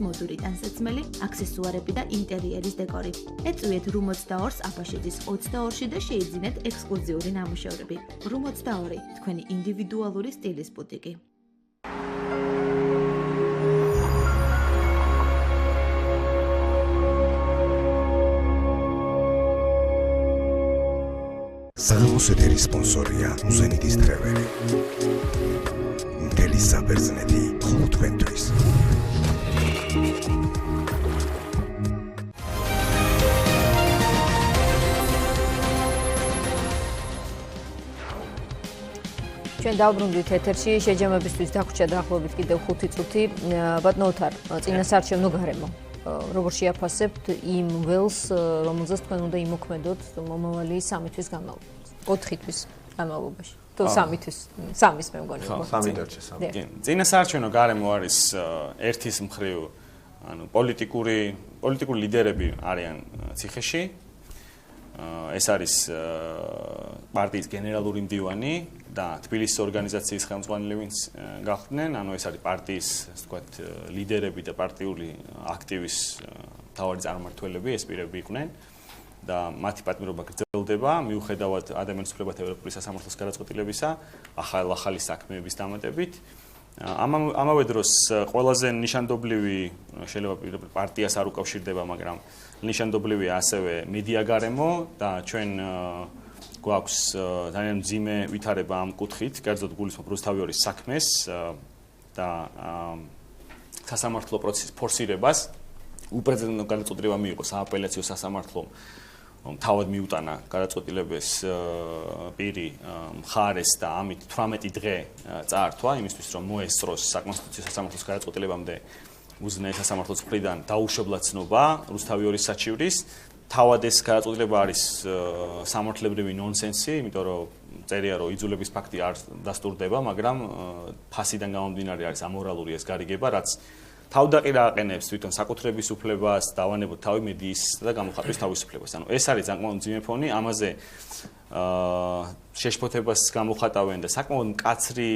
მოდური ტანსაცმელი, აქსესუარები და ინტერიერის დეკორი. ეწვიეთ Room 22-ს აბაშიძის 22-ში და შეიძინეთ ექსკლუზიური ნამუშევრები. Room 22, თქვენი ინდივიდუალური სტილის ბუტიკი. საღამოს ეთერის სპონსორია უზენიტის ტრეველი. მთელი საბერძნეთი მხოლოდ თქვენთვის. ჩვენ დავბრუნდით ეთერში შეჯამებისთვის დაგვრჩა დაახლოებით კიდევ 5 წუთი. ბატონო ოთარ, წინასაარჩევნო გარემო. როგორ შეაფასებთ იმ ველს, რომელზეც თქვენ უნდა იმოქმედოთ მომავალი 3 თვის განმავლობაში? 4 თვის განმავლობაში. თუ 3 თვის, 3-ის მე მგონი. ხო, 3 დარჩა 3. კი, წინასაარჩევნო გარემო არის ერთის მხრივ, ანუ პოლიტიკური ლიდერები არიან ციხეში. ეს არის პარტიის გენერალური მდივანი და თბილისის ორგანიზაციის ხელმძღვანელი, ვინც გახდნენ, ანუ ეს არის პარტიის, ასე ვთქვათ, ლიდერები და პარტიული აქტივის მთავარი წარმმართველები, ეს პირები იყვნენ და მათი პატიმრობა გრძელდება, მიუხედავად ადამიანის უფლებათა ევროპული სასამართლოს გადაწყვეტილებისა, ახალი საქმეების დამატებით. ამავე დროს ყველაზე ნიშანდობლივი, შეიძლება პარტიას არ უკავშირდება, მაგრამ ნიშანდობლივია ასევე მედია გარემო და ჩვენ გვაქვს ძალიან მძიმე ვითარება ამ კუთხით, კერძოდ გულისხმობ რუსთავიორის საქმეს და სასამართლო პროცესის ფორსირებას. უპრეცედენტო გადაწყვეტილება მიიღო სააპელაციო სასამართლომ, თავად მიუტანა გადაწყვეტილების პირი მხარეს და ამით 18 დღე წაართვა იმისთვის, რომ მოესწროს საკონსტიტუციო სასამართლოს გადაწყვეტილებამდე უზნეა სასამართლოს მხრიდან დაუშვებლად ცნობა რუსთავიორის საჩივრის. თავად ეს გადაწყვეტილება არის სამართლებრივი ნონსენსი, იმიტომ რომ წერია რომ იძულების ფაქტი არ დასტურდება, მაგრამ ფასიდან გამომდინარე არის ამორალური ეს გარიგება, რაც თავდაყირა აყენებს თვითონ საკუთრების უფლებას, დავანებოთ თავი მედიის და გამოხატვის თავისუფლებას. ანუ ეს არის საკმაოდ მძიმე ფონი, ამაზე შეშფოთებას გამოხატავენ და საკმაოდ მკაცრი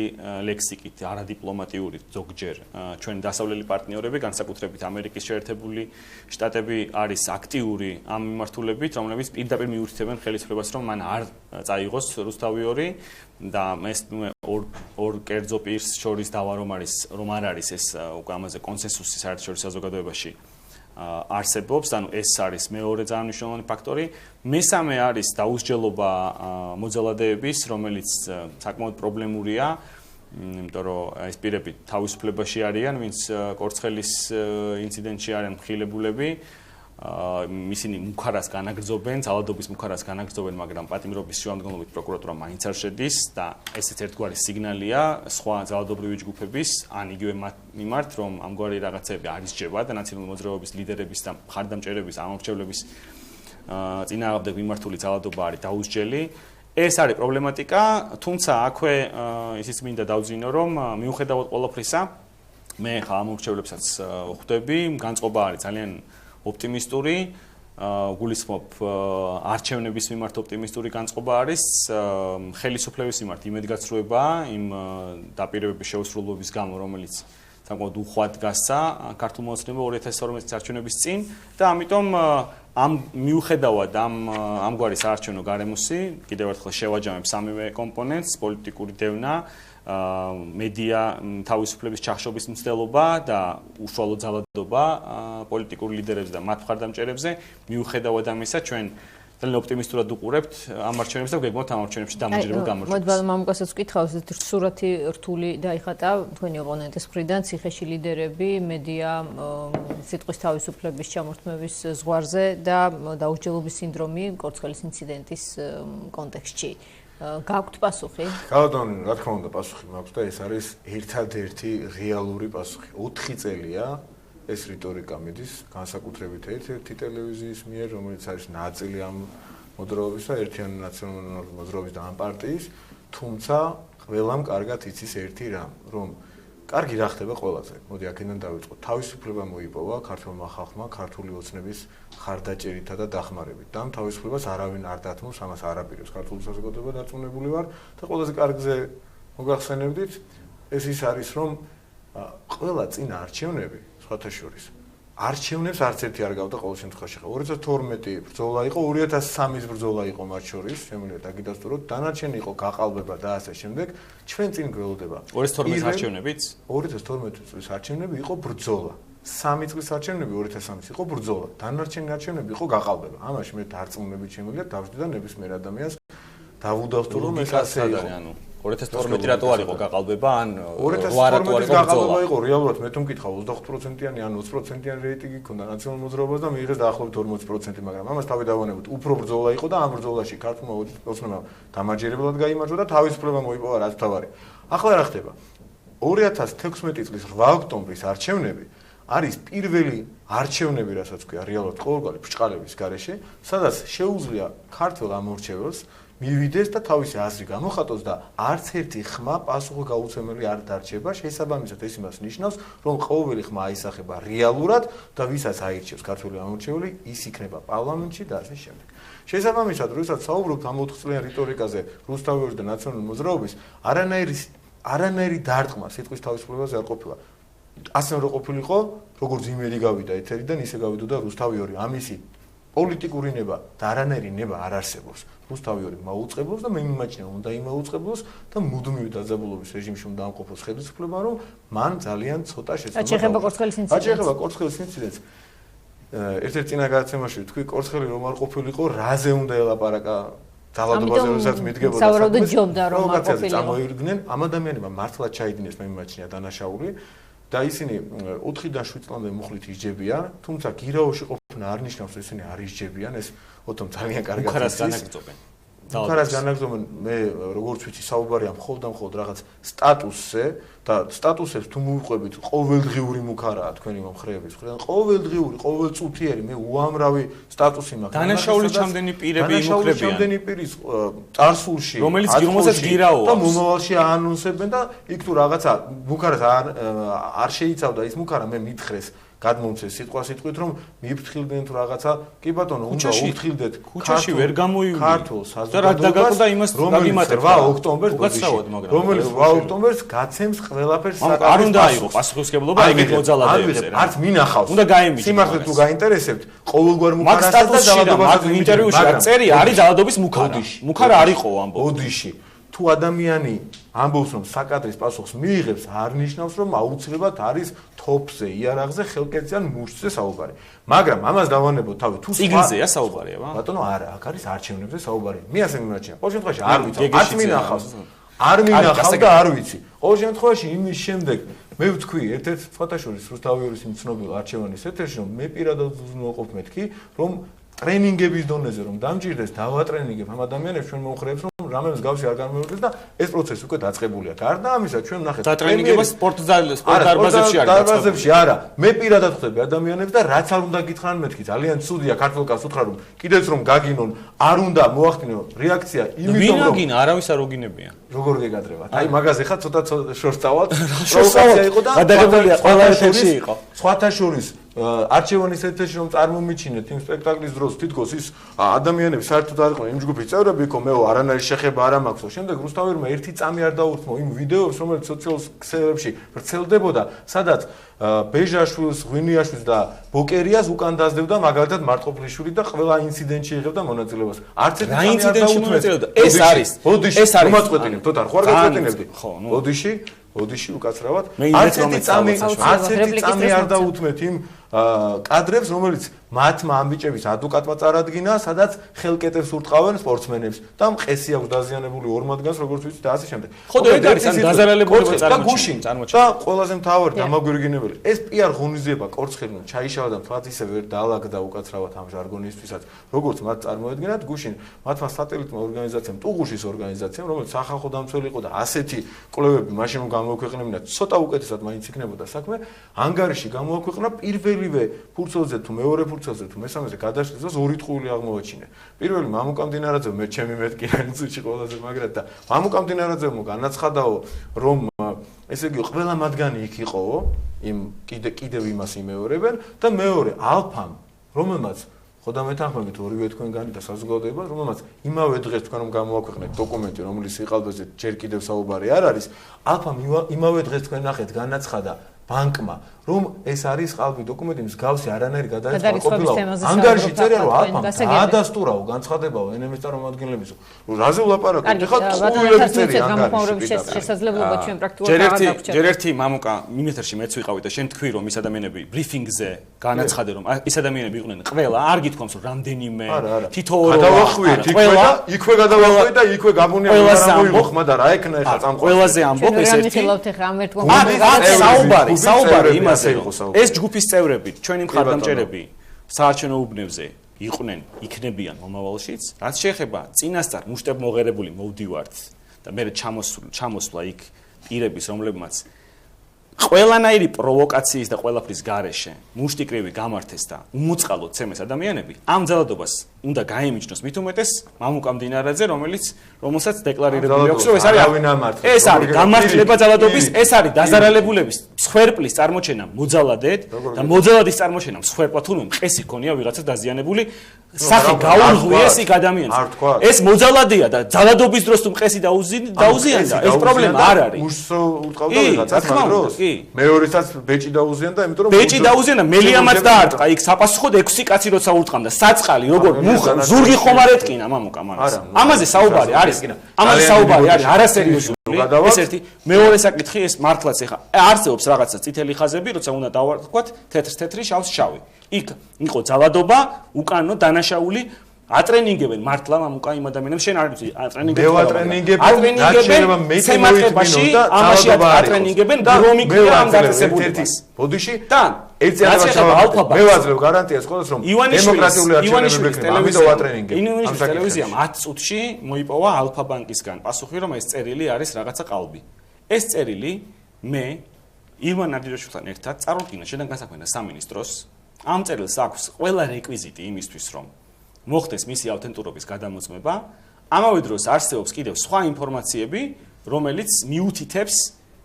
ლექსიკით, არადიპლომატიური ზოგჯერ ჩვენი დასავლელი პარტნიორები, განსაკუთრებით ამერიკის შეერთებული შტატები არის აქტიური ამ მიმართულებით, რომლებიც პირდაპირ მიუთითებენ ხელისუფლებას, რომ მან არ წაიღოს რუსთავიორი და ეს ორ კერძო პირს შორის დავა რომ არ არის ეს უკვე ამაზე კონსენსუსი საერთაშორისო საზოგადოებაში არსებობს, ანუ ეს არის მეორე ძალიან მნიშვნელოვანი ფაქტორი. მესამე არის დაუსჯელობა მოძალადეების, რომელიც საკმაოდ პრობლემურია, იმიტომ რომ ეს პირები თავისუფლებაში არიან, ვინც კორცხელის ინციდენტში არიან მხილებულები. ისინი მუქარას განაგრძობენ, ძალადობის მუქარას განაგრძობენ, მაგრამ პატიმრობის შუამდგომლობით პროკურატურა მაინც არ შედის და ესეც ერთგვარი სიგნალია სხვა ძალადობრივი ჯგუფების, ან იგივე მათ მიმართ, რომ ამგვარი რაღაცები არ ისჯება და ნაციონალური მოძრაობის ლიდერების და მხარდამჭერების, ამომრჩევლების წინააღმდეგ მიმართული ძალადობა არის დაუსჯელი. ეს არის პრობლემატიკა, თუმცა აქვე ისიც მინდა დავძინო, რომ მიუხედავად ყველაფრისა, მე ხა ამომრჩევლებსაც ხვდები, განწყობა არის ძალიან ოპტიმისტური, გულისხმობ არჩევნების მიმართ ოპტიმისტური განწყობა არის, ხელისუფლების მიმართ იმედგაცრუება იმ დაპირებების შეუსრულობის გამო, რომელიც საკმაოდ უხვად გასცა ქართულ მონაცემებმა 2012 წლის არჩევნების წინ და ამიტომ ამ მიუხედავად ამგვარი საარჩევნო გარემოსი, კიდევ ერთხელ შევაჯამებ სამივე კომპონენტს, პოლიტიკური დევნა, მედია თავისუფლების ჩახშობის მცდელობა და უშუალო ძალადობა პოლიტიკური ლიდერებზე და მათ მხარდამჭერებზე, მიუხედავად ამისა, ჩვენ ძალიან ოპტიმისტურად უყურებთ ამ არჩევნებს და გვეგმოთ ამ არჩევნებში დამოუკიდებელ გამარჯვებას. მოდი მამუკასაც ვკითხავ, სურათი რთული დაიხატა თქვენი ოპონენტის მხრიდან, ციხეში ლიდერები, მედია სიტყვის თავისუფლების ჩამორთმევის ზღვარზე და დაუსჯელობის სინდრომი კორცხელის ინციდენტის კონტექსტში. გაქვთ პასუხი? ბატონო, რა თქმა უნდა, პასუხი მაქვს და ეს არის ერთადერთი რეალური პასუხი. 4 წელია ეს რიტორიკა მიდის განსაკუთრებით ერთ-ერთი ტელევიზიის მიერ, რომელიც არის ნაწილი ამ მოძრაობისა, ერთიანი ნაციონალური მოძრაობის და ამ პარტიის, თუმცა ყველამ კარგად იცის ერთი რამ, რომ კარგი რა ხდება ყველაზე. მოდი აქედან დავიწყოთ. თავისუფლება მოიპოვა ქართულმა ხალხმა ქართული ოცნების ხარდაჭერითა და დახმარებით. და ამ თავისუფლებას არავინ არ დათმობს, ამას არ აპირებს ქართული საზოგადოება დარწმუნებული ვარ და ყველაზე კარგზე მოგახსენებდით, ეს ის არის, რომ ყველა წინა არჩევნები სხვათა შორის. არჩევნებს არც ერთი არ გავდა ყოველ შემთხვევაში. 2012 ბრძოლა იყო, 2003-ის ბრძოლა იყო მათ შორის, შემიძლია დაგიდასტუროთ, დანარჩენი იყო გაყალბება და ასე შემდეგ. ჩვენ წინ გველოდება. 2012 არჩევნებიც? 2012 წლის არჩევნები იყო ბრძოლა. 3 წლის არჩევნები 2003 იყო ბრძოლა. დანარჩენი არჩევნები იყო გაყალბება. ამაში მე დარწმუნებით შემიძლია დავжди და ნებისმიერ ადამიანს დავუდავსტო რომ ეს ასე იყო. ანუ 2012 რატო არ იყო გაყალბება ან 2012 გაყალბება იყო რეალურად მე თუ მკითხავ 25%-იანი ან 20%-იანი რეიტინგი ქონდა ნაციონალურ მოძრაობას და მიიღეს დაახლოებით 40%, მაგრამ ამას თავი დავანებოთ. უფრო ბრძოლა იყო და ამ ბრძოლაში ქართულმა ოცნებამ დამაჯერებლად გაიმარჯვა და თავისუფლება მოიპოვა რაც თავარი. ახლა რა ხდება? 2016 წლის 8 ოქტომბრის არჩევნები არის პირველი არჩევნები, რასაც ქვია რეალურად ყოველგვარი ბრჭყალების გარეშე, სადაც შეუძლია ქართველ ამორჩეველს მივიდეს და თავისი აზრი გამოხატოს და არც ერთი ხმა პასუხგაუცემელი არ დარჩება. შესაბამისად ეს იმას ნიშნავს, რომ ყოველი ხმა აისახება რეალურად და ვისაც აირჩევს ქართველი ამორჩეველი, ის იქნება პარლამენტში და ასე შემდეგ. შესაბამისად, როდესაც საუბრობთ ამ 4 წლიან რიტორიკაზე რუსთავის და ნაციონალური მოძრაობის, არანაირი დარტყმა სიტყვის თავისუფლებაზე არ ყოფილა. ასე რომ ყოფილიყო, როგორც იმედი გავიდა ეთერიდან, ისე გავიდოდა რუსთავი 2. ამისი პოლიტიკური ნება და არანაირი ნება არ არსებობს. რუსთავი 2 მაუწყებლობს და მე მიმაჩნია უნდა იმაუწყებლოს და მუდმივი დაძაბულობის რეჟიმში უნდა ამყოფოს ხელისუფლება, რომ მან ძალიან ცოტა შეცდომა. რაც შეეხება კორცხელის ინციდენტს. შეეხება კორცხელის ინციდენტს. ერთ-ერთ წინა გადაცემაში თქვი კორცხელი რომ არ ყოფილიყო, რაზე უნდა ელაპარაკა ძალადობაზე როდესაც მიდგებოდა საუბრობდით ჯობდა რომ არ ყოფილიყო. წამოირგნენ ამ ადამიანებმა მართლა ჩაიდინეს მე მიმაჩნია დანაშაული და ისინი 4-დან 7 წლამდე მუხლით ისჯებიან, თუმცა გირაოში ყოფნა არ ნიშნავს რომ ისინი არ ისჯებიან, ეს ოთომ ძალიან კარგად განაგრძობენ. მუქარას განაგრძობენ, მე როგორც ვიცი, საუბარია მხოლოდ და მხოლოდ რაღაც სტატუსზე და სტატუსებს თუ მოვიყვებით, ყოველდღიური მუქარაა თქვენი მომხრეების მხრიდან, ყოველწუთიერი, მე უამრავი სტატუსი მაქვს. დანაშაული ჩამდენი პირები იმუქრებიან. ჩამდენი პირის წარსულში, რომელიც რომელსაც გირაოობს და მომავალში აანონსებენ და იქ თუ რაღაცა მუქარას არ შეიცავდა ის მუქარა, მე მითხრეს გადმომცეს სიტყვით რომ მიფრთხილდნენ თუ რაღაცა კი ბატონო უნდა უფრთხილდეთ ქუჩაში ვერ გამოივიდნენ ქართულ საზოგადოებას და რადგან დაგიმატებ 8 ოქტომბერს რომელიც 8 ოქტომბერს გაცემს ყველაფერს საკუთარ არ უნდა აიღო პასუხისმგებლობა ეგეთ მოძალადეებზე არც მინახავს უნდა გაემიჯნოს სიმართლე თუ გაინტერესებთ ყოველგვარ მუქარას და ძალადობას ინტერვიუში არ წერია არის ძალადობის მუქარა არ იყო ამბობ ოდიში თუ ადამიანი ამბობს რომ საკადრის პასუხს მიიღებს არ ნიშნავს რომ აუცილებლად არის თოფზე, იარაღზე, ხელკეთზე ან მუშტზე საუბარი. მაგრამ ამას დავანებოთ თავი თუ ციგნზეა საუბარი, ბატონო არა, აქ არის არჩევნებზე საუბარი. მე ასე მიმაჩნია. ყოველ შემთხვევაში არ ვიცი, არც მინახავს. არ მინახავს და არ ვიცი. ყოველ შემთხვევაში იმის შემდეგ მე ვთქვი ერთ-ერთ ფოტოშორის რუსთავის იმ ცნობილ არჩევანის ეთერში რომ მე პირადად უზრუნველყოფ მეთქი რომ ტრენინგების დონეზე რომ დამჭირდეს დავატრენინგებ ამ ადამიანებს ჩვენ მომხრეებს რომ რამე მსგავსი არ განმეორდეს და ეს პროცესი უკვე დაწყებულია. გარდა ამისა ჩვენ ნახეთ დატრენინგება სპორტ დარბაზებში არის დარბაზებში არა მე პირადად ხვდები ადამიანებს და რაც არ უნდა გითხრან მეთქი ძალიან ცუდია ქართულ კაცს უთხრა რომ კიდეც რომ გაგინონ არ უნდა მოახდინო რეაქცია იმიტომ რომ ვინაგინა არავის არ უგინებია როგორ გეკადრებათ აი მაგაზე ხა ცოტა შორს წავალთ პროვოკაცია იყო და გადაგებულია ყველა ეთერში იყო სხვათა შორის არჩევანის ეთერში რომ წარმომიჩინეთ იმ სპექტაკლის დროს თითქოს ის ადამიანები საერთოდ არ იყვნენ იმ ჯგუფის წევრები იყო მეო არანაირი შეხება არ ამაქვს შემდეგ რუსთავერმა ერთი წამი არ დაურთმო იმ ვიდეოებს რომელიც სოციალურ ქსელებში ვრცელდებოდა სადაც ბეჟაშვილს, ღვინიაშვილს და ბოკერიას უკან დაძდებდა მაგალითად მარტყოფლიშვილი და ყველა ინციდენტში იღებდა მონაწილეობას. არც ერთი წამი არ დაურთმო. ეს არის მომაწყვეტინებ, თოთ არ ხوار გაწყვეტინებდი. ოდიში უკაცრავად არც ერთი წამი არ დაუთმეთ იმ კადრებს რომელიც მათმა ამბიჭების ადვოკატმა წარადგინა სადაც ხელკეტებს ურტყავენ სპორტსმენებს და მყესი აქვს დაზიანებული ორ მათგანს როგორც ვიცით და ასე შემდეგ. ხო და ეგ არის ან დაზარალებულება წარმოჩენილი და ყველაზე მთავარი დამაგვირგვინებელი ეს პიარ ღონისძიება კორცხელმა ჩაიშალა და თქვათ ისე ვერ დაალაგდა უკაცრავად ამ ჟარგონისთვისაც როგორც მათ წარმოედგენათ გუშინ მათმა სატელიტმა ორგანიზაციამ ტუღუშის ორგანიზაციამ რომელიც სახალხო დამცველი იყო და ასეთი კვლევები მაშინ რომ გამოაქვეყნებინა ცოტა უკეთესად მაინც იქნებოდა საქმე ანგარიში გამოაქვეყნა პირველივე ფურცელზე თუ მეორე ფურცელზე თუ მესამეზე გადაშლის დროს ორი ტყუილი აღმოაჩინა. პირველი მამუკა მდინარაძე მე ჩემი მეთქი რაიცუჩი ყველაზე მაგრად და მამუკა მდინარაძემ განაცხადაო რომ ესე იგი ყველა მათგანი იქ იყოო იმ კიდევ იმას იმეორებენ და მეორე ალფამ რომელმაც ხოდა მეთანხმებით ორივე თქვენგანი და საზოგადოება რომელმაც იმავე დღეს თქვენ რომ გამოაქვეყნეთ დოკუმენტი რომელიც იყალბეზე ჯერ კიდევ საუბარი არ არის ალფამ იმავე დღეს თქვენ ნახეთ განაცხადა ბანკმა რომ ეს არის ყალბი დოკუმენტი მსგავსი არანაირი გადაიწყო ანგარიში წერია რომ აფამ ადასტურაო განცხადებაო NMS წარმომადგენლებისო რაზე ვლაპარაკობთ ეხლა ყოველთვის წერია ანგარიში შესაძლებლობა ჩვენ პრაქტიკულად აღარ დაგვჭირდა ჯერ ერთი მამუკა მიმეთერში მეც ვიყავი და შენ თქვი რომ ის ადამიანები ბრიფინგზე განაცხადე რომ ის ადამიანები იყვნენ ყველა არ გითქვამს რომ რამდენიმე თითოეულ გადავახვიეთ იქვე გადავახვიეთ და იქვე გამონია რა მოიხმა და რა ეკნა ეხლა წამყვანი ყველაზე ამბობ ეს ერთი საუბარი იმაზე რომ ეს ჯგუფის წევრები ჩვენი მხარდამჭერები საარჩევნო უბნებზე იყვნენ იქნებიან მომავალშიც რაც შეეხება წინასწარ მუშტებ მოღერებული მოვდივართ და მე ჩამოსვლა იქ პირების რომლებმაც ყველანაირი პროვოკაციის და ყველაფრის გარეშე მუშტიკრივი გამართეს და უმოწყალოდ ცემეს ადამიანები ამ ძალადობას უნდა გაემიჯნოს მით უმეტეს მამუკა მდინარაძე რომელსაც დეკლარირებული აქვს რომ ეს არის გამართლება ძალადობის ეს არის დაზარალებულების მსხვერპლის წარმოჩენა მოძალადედ და მოძალადის წარმოჩენა მსხვერპლად თუნდაც მყესი ქონია ვიღაცა დაზიანებული სახე გაუღვიეს იქ ადამიანს ეს მოძალადია და ძალადობის დროს თუ მყესი დაუზიანდა ეს პრობლემა არ არის უშო უტყავდა ვიღაცას მაგ დროს მეორესაც ბეჭი დაუზიანდა იმიტომ რომ ბეჭი დაუზიანდა მელიამაც დაარტყა იქ საპასუხოდ 6 კაცი როცა ურტყამდა საწყალი როგორ ზურგი ხომ არ ეტკინა მამუკა მას ამაზე საუბარი არის არასერიოზული ეს ერთი მეორე საკითხი ეს მართლაც ეხა არსებობს რაღაცა წითელი ხაზები როცა უნდა დავარქვათ თეთრი შავს შავი იქ იყო ძალადობა უკანონო დანაშაული ატრენინგებენ მართლა მამუკა იმ ადამიანებს შენ არ ვიცი ატრენინგებენ სემატყებაში ამაში ატრენინგებენ გრომიკია ამ დაწესებულებას ბოდიში და ერთი ადამიანი მე ვაძლევ გარანტიას ყოველს რომ დემოკრატიული არჩევნები იქნება ამიტომ ატრენინგები ამ ტელევიზიამ 10 წუთში მოიპოვა ალფა ბანკისგან პასუხი რომ ეს წერილი არის რაღაცა ყალბი ეს წერილი მე ირმან ნადირაშვილთან ერთად წარუდგინა შენთან გასაქმედა სამინისტროს ამ წერილს აქვს ყველა რეკვიზიტი იმისთვის რომ მოხდეს მისი ავთენტურობის გადამოწმება ამავე დროს არსებობს კიდევ სხვა ინფორმაციები რომელიც მიუთითებს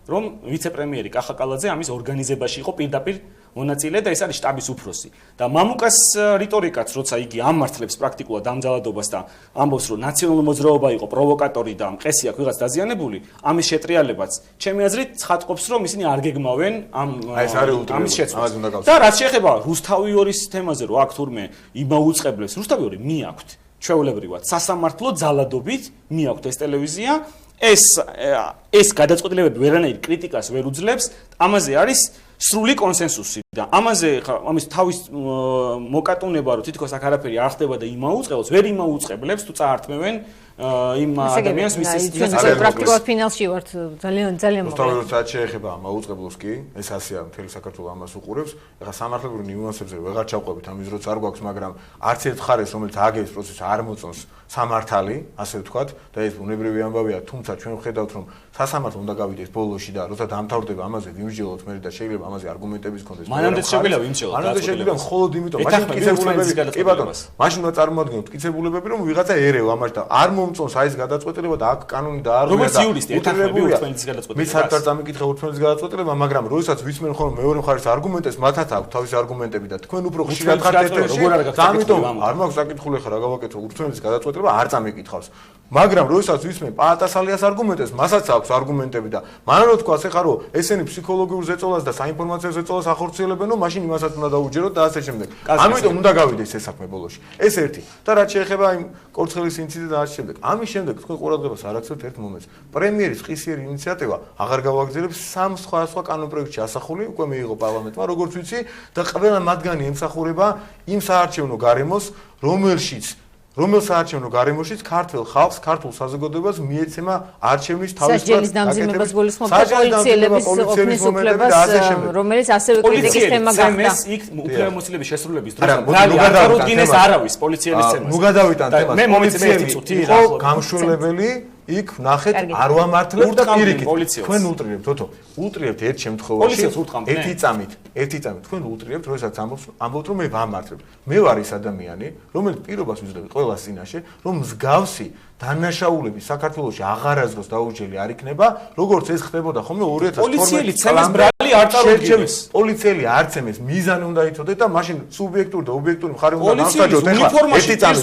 რომ ვიცე-პრემიერი კახაკალაძე ამის ორგანიზებაში იყო პირდაპირ მონაწილე და ეს არის შტაბის უფროსი და მამუკას რიტორიკაც როცა იგი ამართლებს პრაქტიკულად ამ ძალადობას და ამბობს რომ ნაციონალური მოძრაობა იყო პროვოკატორი და მყესი აქვს ვიღაც დაზიანებული ამის შეტრიალებაც ჩემი აზრით ცხადყოფს რომ ისინი არ გეგმავენ ამის შეცვლას და რაც შეეხება რუსთავიორის თემაზე რომ აქ თურმე იმაუწყებლებს რუსთავიორი მიაქვთ ჩვეულებრივად სასამართლო ძალადობით მიაქვთ ეს ტელევიზია ეს გადაწყვეტილებები ვერანაირ კრიტიკას ვერ უძლებს ამაზე არის სრული კონსენსუსი და ამაზე ამის თავის მოკატუნება რომ თითქოს აქ არაფერი არ ხდება და იმაუწყებლებს ვერ იმაუწყებლებს თუ წაართმევენ იმ ადამიანს მის პრაქტიკულად ფინალში ვართ ძალიან მოგწონს როცა შეეხება მაუწყებლობს კი ეს ასეა მთელი საქართველოს ამას უყურებს ეხლა სამართლებრივ ნიუანსებზე ვეღარ ჩავყვებით ამის როცა არ გვაქვს მაგრამ არც ერთ ხარეს რომელიც აგების პროცესს არ მოწონს სამართალი ასე ვთქვათ და ეს ბუნებრივი ამბავია თუმცა ჩვენ ვხედავთ რომ სასამართლო უნდა გავიდეს ბოლოში და როცა დამთავრდება ამაზე ვიმსჯელოთ მე და შეიძლება ამაზე არგუმენტების კონდეს მანამდე შეგვიძლია ვიმსჯელოთ მანამდე შეგვიძლია მხოლოდ იმიტომ მაშინ მტკიცებულებები კი ბატონო მაშინ უნდა წარმოადგენოთ მტკიცებულებები რომ ვიღაცა ერევა ამაში და არ მომწონს აი ეს გადაწყვეტილება და აქ კანონი დაარღვია და მის საკითხად წამიკითხა ურთმელის გადაწყვეტილება მაგრამ როდესაც ვიცმენ ხოლმე მეორე მხარის არგუმენტებს მათაც აქვს თავისი არგუმენტები და თქვენ უფრო ხშირად ხართ ეთერში და ამიტომ არ მაქვს საკითხული ხარ რა გავაკეთო ურთმელის გადაწყვეტილება არ წამიკითხავს მაგრამ როდესაც ვიცმენ პაატასალიას არგუმენტებს მასაც აქვს არგუმენტები და მანამ რო თქვა ეხა რომ ესენი ფსიქოლოგიურ ზეწოლას და საინფორმაციო ზეწოლას ახორციელებენ რომ მაშინ იმასაც უნდა დაუჯეროთ და ასე შემდეგ ამიტომ უნდა გავიდეს ეს საქმე ბოლოში ეს ერთი და რაც შეეხება იმ კორცხელის ინციდენტს და ასე შემდეგ ამის შემდეგ თქვენ ყურადღებას არ აქცევთ ერთ მომენტს პრემიერის ყისიერი ინიციატივა აღარ გავაგზავნებს სამ სხვა კანონპროექტში ასახული უკვე მიიღო პარლამენტმა როგორც ვიცი და ყველა მათგანი ემსახურება იმ საარჩევნო გარემოს რომელ საარჩევნო გარემოშიც ქართულ ხალხს, ქართულ საზოგადოებას მიეცემა არჩევნის თავისუფლად დამძიმებას გულისხმობდა პოლიციელების ყოფნის უფლებას, რომელიც ასევე კრიტიკის თემა გახდა. იქ უფლებამოსილების შესრულების დროს ნალი არ წარუდგინეს არავის პოლიციელის თემას. ნუ გადავიტან თემას. მე მომეწმე ერთი წუთი რა ხო გამშველებელი იქ ნახეთ არ ვამართლებთ და პირიქით თქვენ ულტრირებთ თოთო ულტრირებთ ერთ შემთხვევაში ერთი წამით თქვენ ულტრირებთ როდესაც ამბობთ რომ მე ვამართლებთ მე ვარ ის ადამიანი რომელიც პირობას ვიძლევი ყველა წინაშე რომ მსგავსი დანაშაულები საქართველოში აღარასდროს დაუჯელი არ იქნება როგორც ეს ხდებოდა ხოლმე 2012 პოლიციელი ცემეს ბრალი არ წარუდგინეს. პოლიციელი არც ემეს მიზანი უნდა იცოდეთ და მაშინ სუბიექტური და ობიექტური მხარე უნდა ნავსაჯოთ. ერთი წამი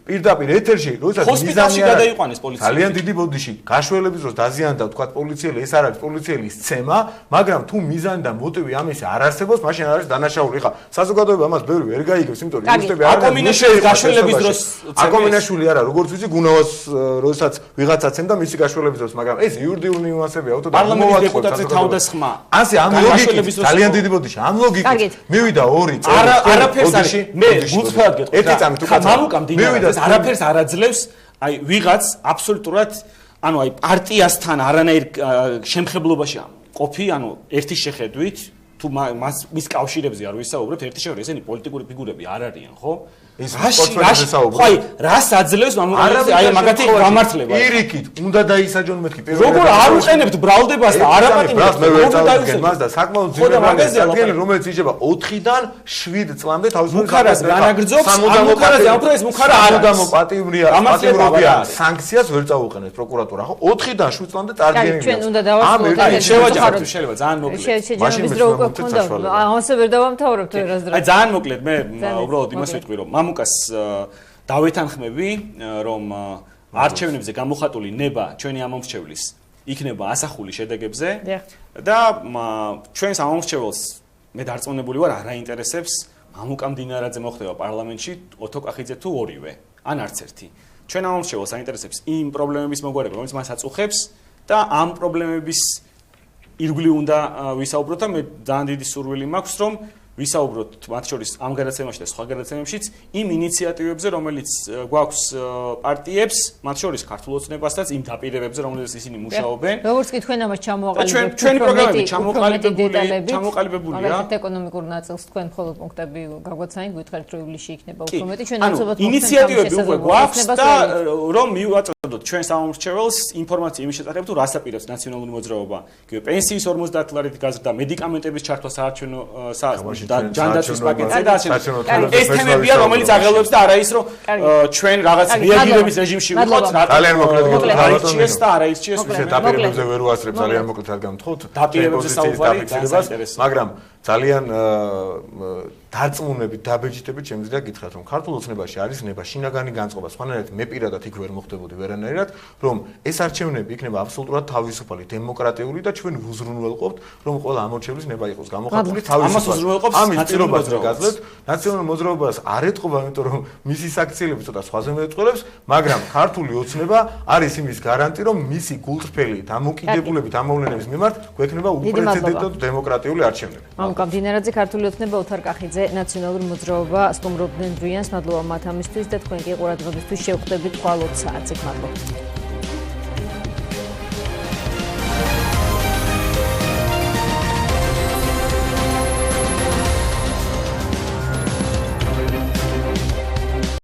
პირდაპირ ეთერში, როდესაც მიზანი გადაიყვანეს პოლიცია. ძალიან დიდი ბოდიში გაშველების დროს დაზიანდა თქვა პოლიციელი, ეს არ არის პოლიცielis ცემა, მაგრამ თუ მიზანი და მოტივი ამისი არ არსებობს, მაშინ არის დანაშაული. ხა საზოგადოება ამას ბევრი ვერ გაიგებს, იმიტომ რომ იუსტები არ აკომინაშვილის გაშველების დროს აკომინაშვილი არა, როგორც ვიცი, გუნავას როდესაც ვიღაცა ცემდა მისი გაშველების დროს, მაგრამ ეს იურიდიული ნიუანსებია, ავტო და პარლამენტის დეპუტატის თავდასხმა. ასე ამ ლოგიკით ძალიან დიდი ბოდიში, ამ ლოგიკით მივიდა 2 წელი. არაფერს არის. მე გულწრფელად გეტყვი. ერთი წამი თუ კაცო. მამუკამ დინარას არაფერს არ აძლევს, აი ვიღაც აბსოლუტურად ანუ აი პარტიასთან არანაირ შემხებლობაში ყოფი, ანუ ერთის შეხედვით თუ მის კავშირებზე არ ვისაუბრებთ, ერთი შეხედვით ესენი პოლიტიკური ფიგურები არ არიან, ხო? ის სპორტსმენებზე საუბრობ. ხო, რას აძლევს მამუკამს აი მაგათი გამართლება. პირიქით, უნდა დაისაჯონ მეთქი პირველი. როგორ არ უყენებთ ბრალდებას და არაპატიმრებთ? მე ვერ წავიდგენ მას და საკმაოდ ძლიერი მაგაზია, რომელიც იჯება 4-დან 7 წლამდე თავისუფლად მუხარას განაგრძობს, მუხარაზე ამფრა ეს მუხარა არ არის. პატიმრობია სანქციას ვერ წაუყენებს პროკურატურა, ხო? 4-დან 7 წლამდე წარდგენილია. ჩვენ უნდა დავასრულოთ ეს შევაჯამოთ, შეიძლება ძალიან მოკლედ. შეჯამების დრო უკვე ქონდა. ამასე ვერ დავამთავრებთ ვერასდროს. აი ძალიან მოკლედ მე უბრალოდ იმას ვიტყვი რომ მამუკას დავეთანხმები რომ არჩევნებზე გამოხატული ნება ჩვენი ამომრჩევლის იქნება ასახული შედეგებზე და ჩვენს ამომრჩეველს მე დარწმუნებული ვარ არ აინტერესებს მამუკა მდინარაძე მოხდება პარლამენტში ოთო კახიძე თუ ორივე ან არც ერთი ჩვენ ამომრჩეველს აინტერესებს იმ პრობლემების მოგვარება რომელიც მას აწუხებს და ამ პრობლემების ირგვლივ უნდა ვისაუბროთ და მე ძალიან დიდი სურვილი მაქვს რომ ვისაუბროთ მათ შორის ამ გადაცემაში და სხვა გადაცემებშიც იმ ინიციატივებზე, რომელიც გვაქვს პარტიებს, მათ შორის ქართულ ოცნებასაც, იმ დაპირებებზე, რომელზეც ისინი მუშაობენ. როგორც კი თქვენ ამას ჩამოაყალიბებთ, ჩვენი პროგრამები ჩამოყალიბებულია. მაგალითად ეკონომიკურ ნაწილს თქვენ მხოლოდ პუნქტები გაგვაცანით, გითხარით რომ ივლისში იქნება უფრო მეტი, ჩვენ ამბობთ ინიციატივები უკვე გვაქვს და რომ მივაწოდოთ ჩვენ სამომრჩეველს ინფორმაცია იმის შესახებ, თუ რას აპირებს ნაციონალური მოძრაობა, იგივე პენსიის 50 ლარით გაზრდა, მედიკამენტების ჩართვა საარჩევნო და ჯანდაცვის პაკეტზე და ეს თემებია რომელიც აღელვებს და არა ის რომ ჩვენ რაღაც რეაგირების რეჟიმში ვიყოთ ძალიან მოკლედ არაირჩიეს და არაირჩიეს დაპირებებზე ვერ უასწრებ ძალიან მოკლედ რადგან თქვით დაპირებებზე საუბარი მაგრამ ძალიან დარწმუნებით დაბეჭდებით შემიძლია გითხრათ რომ ქართულ ოცნებაში არის ნება შინაგანი განწყობა სხვანაირად მე პირადად იქ ვერ მოხდებოდი ვერანაირად რომ ეს არჩევნები იქნება აბსოლუტურად თავისუფალი დემოკრატიული და ჩვენ ვუზრუნველყოფთ რომ ყველა ამორჩევლის ნება იყოს გამოხატული თავისუფალ ამის წირობას გაძლევთ ნაციონალურ მოძრაობას არ ეთყობა იმიტომ რომ მისი საქციელები ცოტა სხვაზე მეწყვილებს მაგრამ ქართული ოცნება არის იმის გარანტი რომ მისი გულწრფელი დამოკიდებულებით ამოვლენების მიმართ გვექნება უპრეცედენტო დემოკრატიული არჩევნები მამუკა მდინარაძე ქართული ოცნება ოთარ კახიძე ნაციონალური მოძრაობა სტუმრობდნენ გვიანს მადლობა მათ ამისთვის და თქვენ კი ყურადღებისთვის შევხვდებით ხვალ 20 საათზე მადლობა